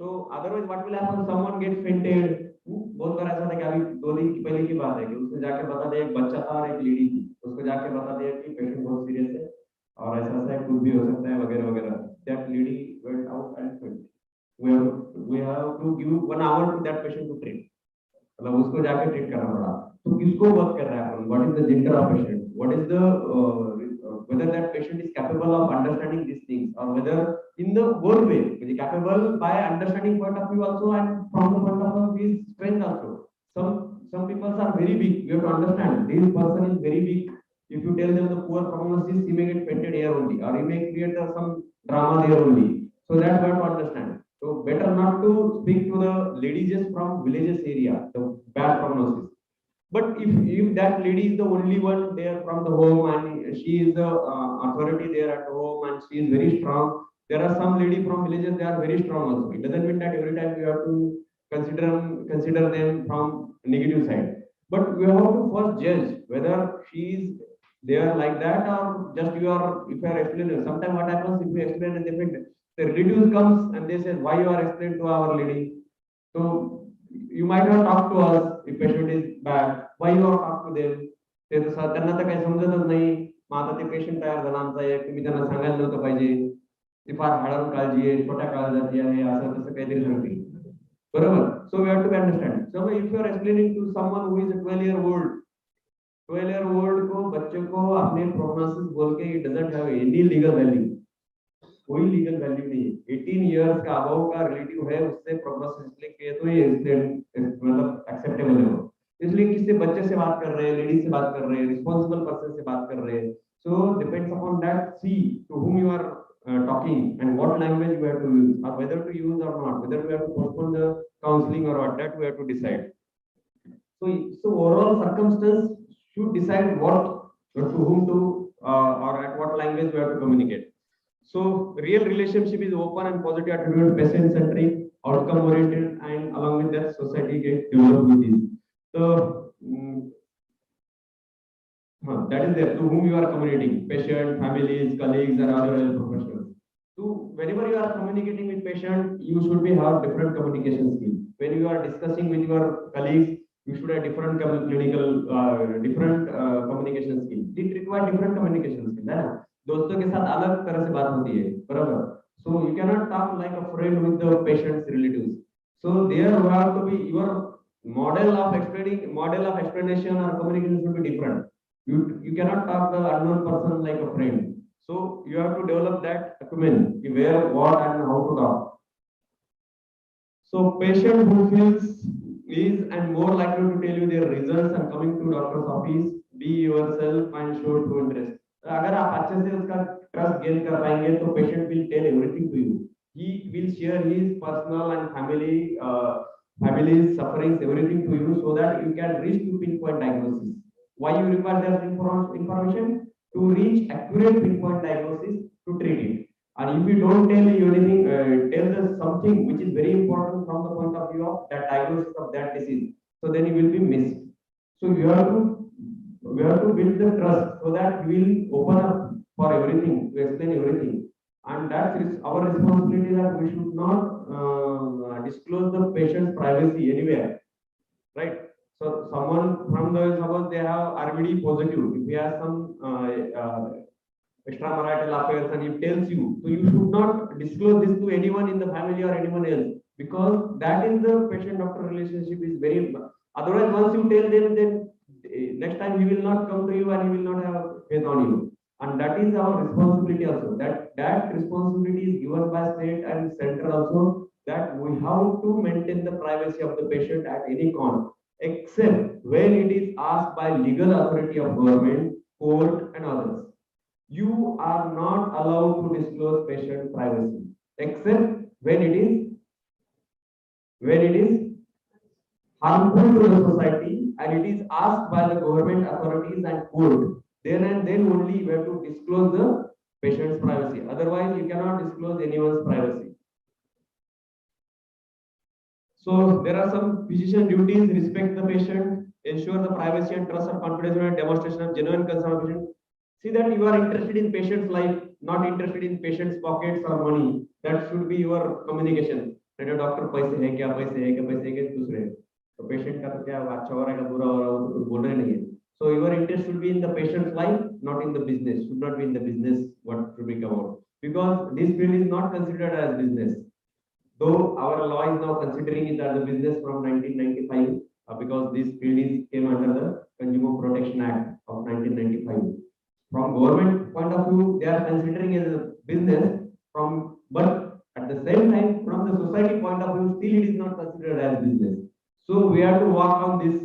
So otherwise what will happen, someone gets fainted. बहुत बार ऐसा था कि अभी 2 दिन की पहले की बात है कि उसको जाके बता दिया एक बच्चा था और एक लेडी थी, उसको जाके बता दिया कि पेशेंट बहुत सीरियस है और ऐसा कुछ भी हो सकता है वगैरह वगैरह. That lady went out and fainted. We have to give 1 hour to that patient to treat. मतलब उसको जाके ट्रीट करना पड़ा. तो किसको वर्क कर रहा है अपन? What is the gender of patient? What is the whether that patient is capable of understanding these things or whether in the good way, is capable by understanding point of view also and from the point of view his strength also. Some people are very weak. You have to understand this person is very weak. If you tell them the poor prognosis, he may get fainted here only, or he may create some drama there only. So that's what to understand. So better not to speak to the ladies from villages area, the bad prognosis. But if that lady is the only one there from the home and she is the authority there at home and she is very strong, there are some lady from villages they are very strong also. It doesn't mean that every time you have to consider them from negative side. But we have to first judge whether she is there like that or just you are, if you are explaining. Sometimes what happens if you explain and the relatives comes and they say why you are explaining to our lady. So you might not talk to us if patient is bad. Why you are talk to them? ते त्यांना तर काही समजतच नाही. मग आता ते patient तयार झाला आमचा एक, तुम्ही त्यांना सांगायला नव्हतं पाहिजे, ती फार हाडावून काळजी आहे, छोट्या काळजाची आहे, असं तसं काहीतरी सांगते. बरोबर. So we have to understand. So if you are explaining to someone who is 12 year old को, बच्चे को अपने प्रोग्नोसिस बोल के, it doesn't have any legal value, कोई लीगल वैल्यू नहीं है। 18 इयर्स का अबव का रिलेटिव है, उससे प्रोग्नोसिस लेके तो ये मतलब एक्सेप्टेबल है वो। इसलिए किसी बच्चे से बात कर रहे हैं, लेडीज से बात कर रहे हैं, रिस्पॉन्सिबल पर्सन से बात कर रहे हैं, so depends upon that, see to whom you are talking and what language you have to use, or whether to use or not, whether we have to postpone the counseling or what, that we have to decide. So overall circumstance should decide what or to whom to or at what language we have to communicate. So real relationship is open and positive attitude, patient centric, outcome oriented, and along with that society get developed with this. So that is there to whom you are communicating, patient, families, colleagues, and other health professionals. So whenever you are communicating with patient, you should be have different communication skills. When you are discussing with your colleagues, you should have different clinical, different communication skills. It requires different communication skills, है ना? दोस्तों के साथ अलग तरह से बात होती है, बराबर? So you cannot talk like a friend with the patient's relatives. So there you have to be, your model of explanation or communication should be different. You cannot talk the unknown person like a friend. So you have to develop that acumen, where, what, and how to talk. So patient who feels is and more likely to tell you their results and coming to doctor's office, be yourself and show true interest. अगर आप अच्छे से उसका trust gain कर पाएंगे तो patient will tell everything to you. He will share his personal and family's sufferings, everything to you, so that you can reach to pinpoint diagnosis. Why you require that information? To reach accurate pinpoint diagnosis to treat it. And if you don't tell you anything, tell us something which is very important from the point of view of that diagnosis of that disease, so then you will be missed. So we have to build the trust so that we will open up for everything, to explain everything. And that is our responsibility, that we should not disclose the patient's privacy anywhere, right? So someone from the, suppose they have RBD positive, if he has some extramarital affairs and he tells you, so you should not disclose this to anyone in the family or anyone else, because that is the patient doctor relationship is very, otherwise once you tell them, then next time he will not come to you and he will not have faith on you. And that is our responsibility also, that responsibility is given by state and center also, that we have to maintain the privacy of the patient at any cost, except when it is asked by legal authority of government, court, and others. You are not allowed to disclose patient privacy, except when it is harmful to the society and it is asked by the government authorities and court. Then and then only you have to disclose the patient's privacy. Otherwise, you cannot disclose anyone's privacy. So there are some physician duties: respect the patient, ensure the privacy and trust or confidentiality, and demonstration of genuine concern of patient. See that you are interested in patient's life, not interested in patient's pockets or money. That should be your communication. That doctor पैसे है क्या, पैसे है क्या, पैसे है क्या, दूसरे. तो patient का तो क्या अच्छा हो रहा है, बुरा हो रहा है, वो तो बोल रहे नहीं है. So your interest should be in the patient's life, not in the business. Should not be in the business. What should be covered? Because this field is not considered as business. Though our law is now considering it as a business from 1995, because this field came under the Consumer Protection Act of 1995. From government point of view, they are considering it as a business. But at the same time, from the society point of view, still it is not considered as business. So we have to work on this,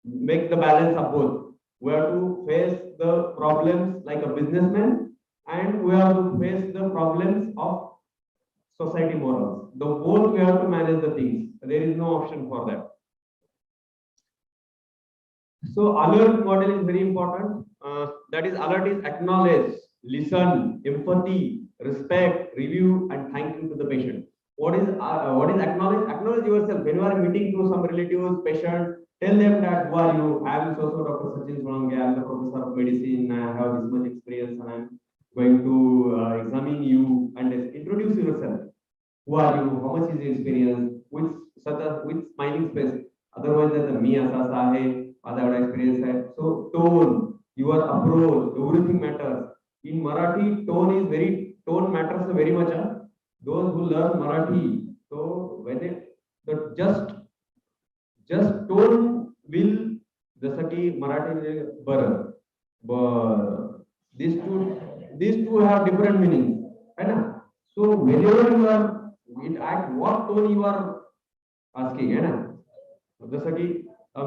make the balance of both. We have to face the problems like a businessman, and we have to face the problems of society morals. The both we have to manage the things. There is no option for that. So alert model is very important. That is, alert is acknowledge, listen, empathy, respect, review, and thank you to the patient. What is acknowledge? Acknowledge yourself. When you are meeting to some relatives, patient, tell them that who are you? I am so Dr. Sachin Solange. I am the professor of medicine. I have this much experience, and I am going to examine you, and introduce yourself. Who are you? How much is your experience? With smiling face. Otherwise, that's me asa आहे, माझा एवढा experience आहे. So tone, your approach, everything matters. In Marathi, tone matters very much. Huh? Those who learn Marathi, so when the just tone will जसं की मराठी बरं बर these two have different meanings है ना. So whenever you are at what tone you are asking है ना, जसं की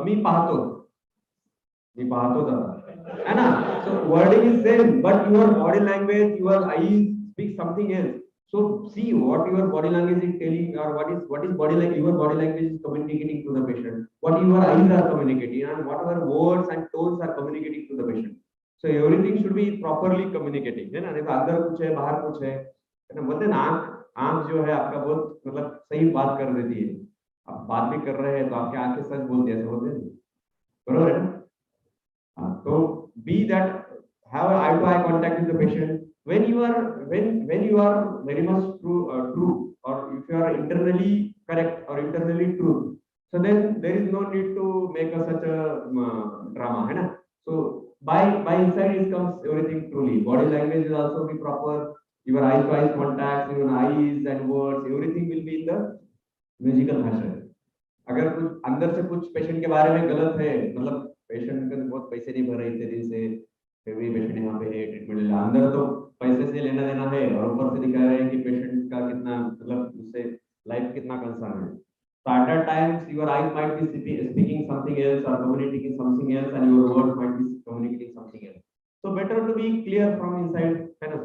मी पाहतो दादा है ना. So wording is same but your body language, your eyes speak something else. So see what your body language is telling, or what is body language, your body language is communicating to the patient, what your eyes are communicating, and whatever words and tones are communicating to the patient. So everything should be properly communicating है ना. नहीं तो अंदर कुछ है बाहर कुछ है ना. बोलते ना आंख आंख जो है आपका बहुत मतलब सही बात कर देती है. आप बात भी कर रहे हैं तो आपकी आंखें सच बोलती है, ऐसे बोलते हैं बरोबर है ना. So be that, have eye to eye contact with the patient when you are very much true, or if you are internally correct or internally true. So then there is no need to make such a drama, है ना. So by inside it comes everything truly. Body language will also be proper. Your eyes to eyes contact, your eyes and words, everything will be in the musical भाषा. अगर कुछ अंदर से कुछ patient के बारे में गलत है, मतलब पेशेंट के बहुत पैसे नहीं भर रहे इतने दिन से, फिर भी पेशेंट यहाँ पे है ट्रीटमेंट ले रहा, अंदर तो पैसे से लेना देना है और ऊपर से दिखा रहे हैं कि पेशेंट का कितना मतलब उससे लाइफ कितना कंसर्न है. So at that times your eyes might be speaking something else or communicating something else, and your words might be communicating something else. So better to be clear from inside, है ना.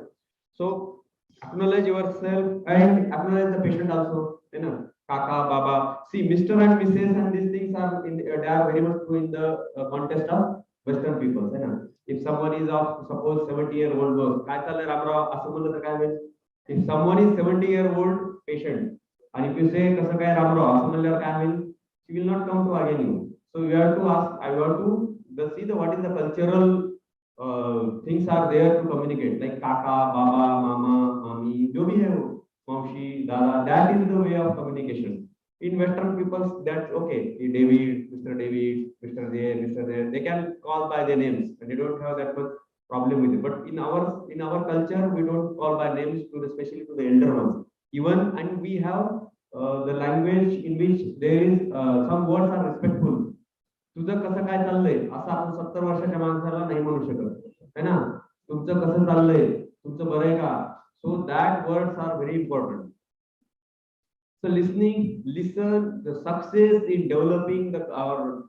So acknowledge yourself and acknowledge the patient also, है ना. Kaka, Baba. See, Mr. and Mrs. and these things are they are very much true in the context of Western peoples, है ना. If someone is of suppose 70-year-old boss, काय चाललंय रामराव असं म्हणलं तर काय होईल. If someone is 70-year-old patient and if you say कसं काय रामराव असं म्हणल्यावर काय होईल, she will not come to again you. So you have to ask, I want to see what is the cultural things are there to communicate, like kaka, baba, mama, mami, जो भी है वो Maushi, Dada, that is the way of communication. In Western peoples, that's okay. David, Mr. There, Mr. There, they can call by their names, and they don't have that much problem with it. But in our culture, we don't call by names to especially to the elder ones. Even and we have the language in which there is some words are respectful. तुझं कसं काय चाललंय असं आपण 70 वर्षाच्या माणसाला नाही म्हणू शकत है ना. तुमचं कसं चाललंय, तुमचं बरं आहे का. So that words are very important. So listen, the success in developing our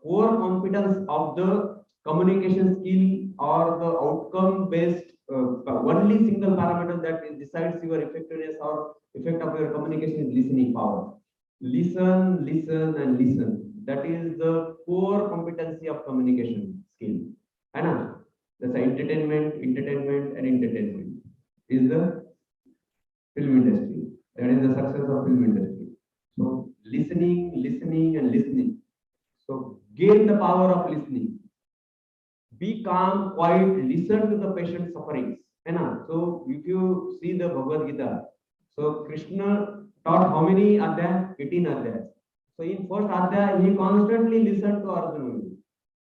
core competence of the communication skill or the outcome based only single parameter that decides your effectiveness or effect of your communication is listening power. Listen and listen. That is the core competency of communication skill. है ना. That's entertainment and entertainment is the film industry. That is the success of film industry. So listening and listening. So gain the power of listening. Be calm, quiet, listen to the patient's sufferings. है ना. So if you see the Bhagavad Gita, so Krishna taught how many adhyayas? 18 adhyayas. So in first adhyaya, he constantly listened to Arjuna.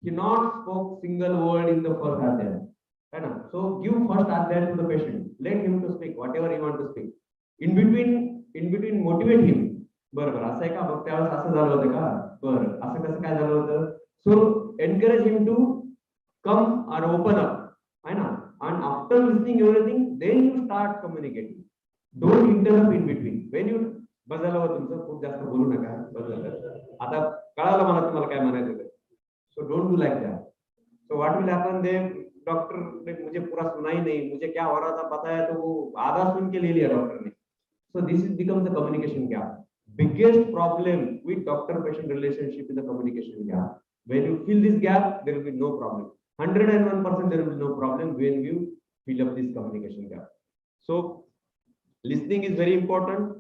He not spoke single word in the first adhyaya. है ना. So give first adhyaya to the patient. Let him to speak whatever he want to speak. In between motivate him. बरोबर असं आहे का, मग त्यावेळेस असं झालं होतं का, बरं असं कसं काय झालं होतं. So encourage him to come or open up, है ना. And after listening everything, then you start communicating. Don't interrupt in between. When you बस झालं होतं तुमचं, खूप जास्त बोलू नका, बस झालं आता कळालं मला तुम्हाला काय म्हणायचं होतं. So don't do like that. So what will happen then? Doctor ने मुझे पूरा सुना ही नहीं, मुझे क्या हो रहा था पता है, तो वो आधा सुन के ले लिया डॉक्टर ने. So this is becomes the communication gap. Biggest problem with doctor-patient relationship is the communication gap. When you fill this gap, there will be no problem. 101% there will be no problem when you fill up this communication gap. So listening is very important.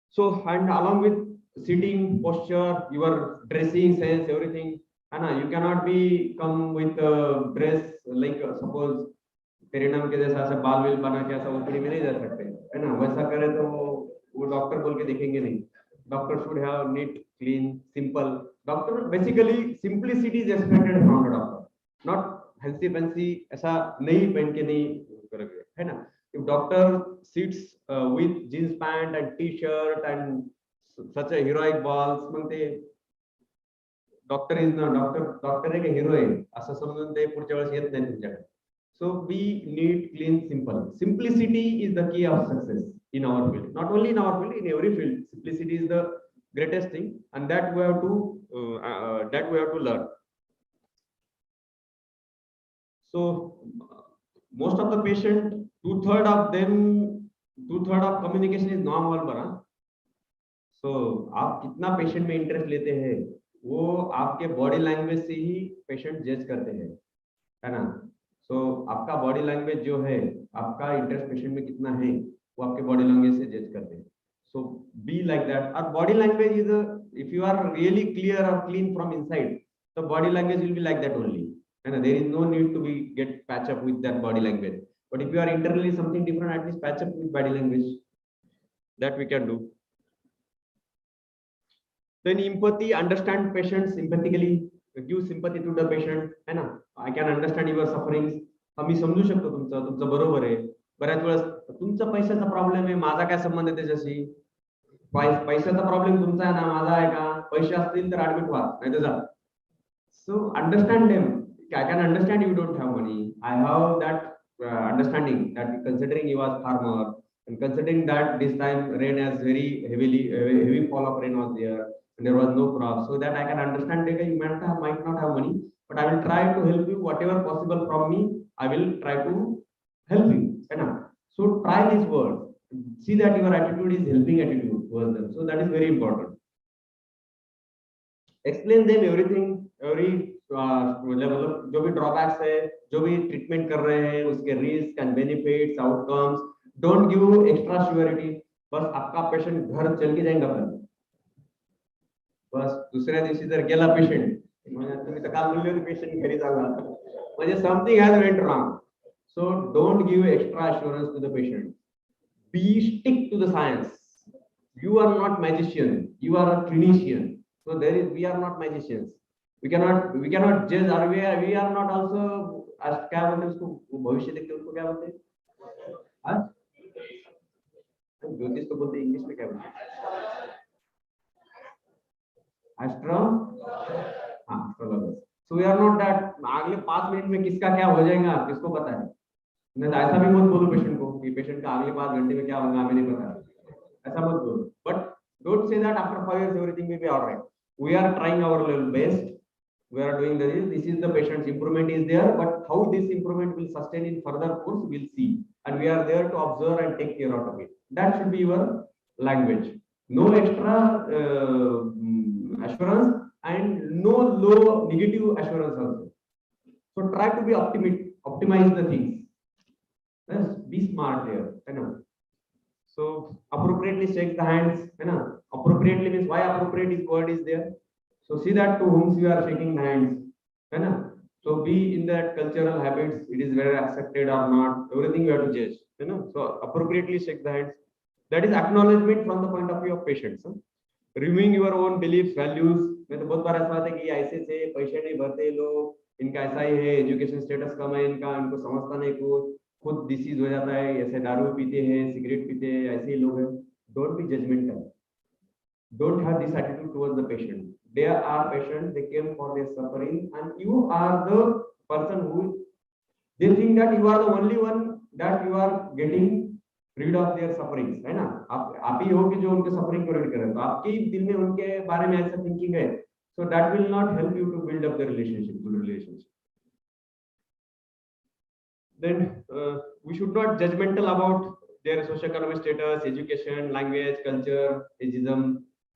So and along with sitting posture, your dressing sense, everything. You cannot be come with a dress like suppose तेरे नाम के जैसा ऐसा बाल well बना के ऐसा OPD में नहीं जा सकते, है ना. वैसा करे तो वो डॉक्टर बोल के देखेंगे नहीं. Doctor should have neat, clean, simple. Doctor basically simplicity is expected from the doctor. Not fancy fancy ऐसा नहीं पहन के नहीं करोगे, है ना. If doctor sits with jeans pant and T shirt and such a heroic balls, मग ते डॉक्टर इज ना डॉक्टर आहे का हिरो आहे असं समजून ते पुढच्या वेळेस येत नाही तुमच्याकडे. So be neat, clean, simple. Simplicity is the key of success in our field. Not only in our field, in every field, simplicity is the greatest thing, and that we have to learn. So most of the patient, two-third of communication is non-verbal. So आप कितना patient में interest लेते हैं वो आपके body language से ही patient जज करते हैं, है ना. सो आपका बॉडी लैंग्वेज जो है, आपका इंटरेस्ट पेशेंट में कितना है वो आपके बॉडी लैंग्वेज से जज करते हैं. So be like that. और body language is, if you are really clear और क्लीन फ्रॉम इनसाइड, तो body language will be like that only, है ना. There is no need to be get patch up with that body language. But if you are internally something different, at least patch up with body language. That we can do. Then empathy, understand patients sympathetically, give sympathy to the patient, है ना. I can understand your sufferings. मी समजू शकतो तुमचं बरोबर आहे. बऱ्याच वेळेस तुमचा पैशाचा प्रॉब्लेम आहे, माझा काय संबंध आहे त्याच्याशी. पैशाचा प्रॉब्लेम तुमचा आहे ना, माझा आहे का. पैसे असतील तर ऍडमिट व्हा, नाही तर जा. So understand them. I can understand you don't have money. I have that understanding that considering you are farmer and considering that this time rain has heavy fall of rain was there. There was no crop, so that I can understand that you might not have money, but I will try to help you whatever possible from me. I will try to help you, enough. So try this word, see that your attitude is helping attitude towards them. So that is very important. Explain them everything, every level, जो भी drawbacks है, जो भी treatment कर रहे हैं, उसके risk and benefits, outcomes. Don't give extra surety. बस आपका पेशेंट घर चल के जाएगा फिर, बस दुसऱ्या दिवशी जर गेला पेशंट, तुम्ही तर काल बोलले होते पेशंट घरी जागा, म्हणजे something has went wrong. So don't give extra assurance to the patient. Be stick to the science. You are not magician, you are a clinician. So there is, we are not magicians. We cannot जज, और we are not also, क्या बोलते हैं उसको, भविष्य देखते उसको क्या बोलते हैं, ज्योतिष तो बोलते, इंग्लिश में क्या बोलते हैं, astrologer. So we are not that. अगले 5 मिनट में किसका क्या हो जाएगा किसको पता है. नहीं, ऐसा भी मत बोलो पेशेंट को कि पेशेंट का अगले 5 घंटे में क्या होगा हमें नहीं पता, ऐसा मत बोलो. But don't say that after 5 years everything will be alright. We are trying our level best. We are doing this is the patient's improvement is there, but how this improvement will sustain in further course we'll see, and we are there to observe and take care of it. That should be your language. No extra assurance and no low negative assurance also. So try to be optimize the things. Yes, be smart there, you know. So appropriately shake the hands, you know. Appropriately means why appropriate is word is there. So see that to whom you are shaking hands, है ना. So be in that cultural habits, it is whether accepted or not, everything you have to judge, you know. So appropriately shake the hands. That is acknowledgement from the point of view of patients. Reviewing your own beliefs, values. मैं तो बहुत बार ऐसा होता है कि ऐसे से पैसे नहीं भरते लोग, इनका ऐसा ही है, एजुकेशन स्टेटस कम है इनका, इनको समझता नहीं कुछ, खुद डिसीज हो जाता है, ऐसे दारू पीते हैं, सिगरेट पीते हैं, ऐसे ही लोग हैं. Don't be judgmental. Don't have this attitude towards the patient. They are patients, they came for their suffering, and you are the person who, they think that you are the only one that you are getting rid of their sufferings, है ना. आप ही हो कि जो उनके suffering को rid करें, तो आपके दिल में उनके बारे में ऐसा थिंकिंग है. So that will not help you to build up the relationship, good relationship. Then we should not judgmental about their socio-economic status, education, language, culture, ageism.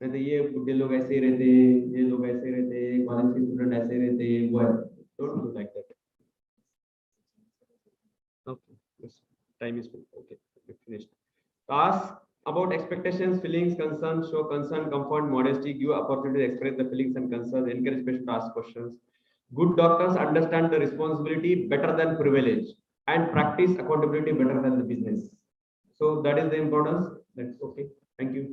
नहीं तो ये बुढ़े लोग ऐसे रहते, ये लोग ऐसे रहते, कॉलेज के स्टूडेंट ऐसे रहते, वो है. Don't do like that. Okay, yes, time is full. Okay, finished. Ask about expectations, feelings, concerns. Show concern, comfort, modesty. Give opportunity to express the feelings and concerns. Encourage patients to ask questions. Good doctors understand the responsibility better than privilege and practice accountability better than the business. So that is the importance. That's okay. Thank you.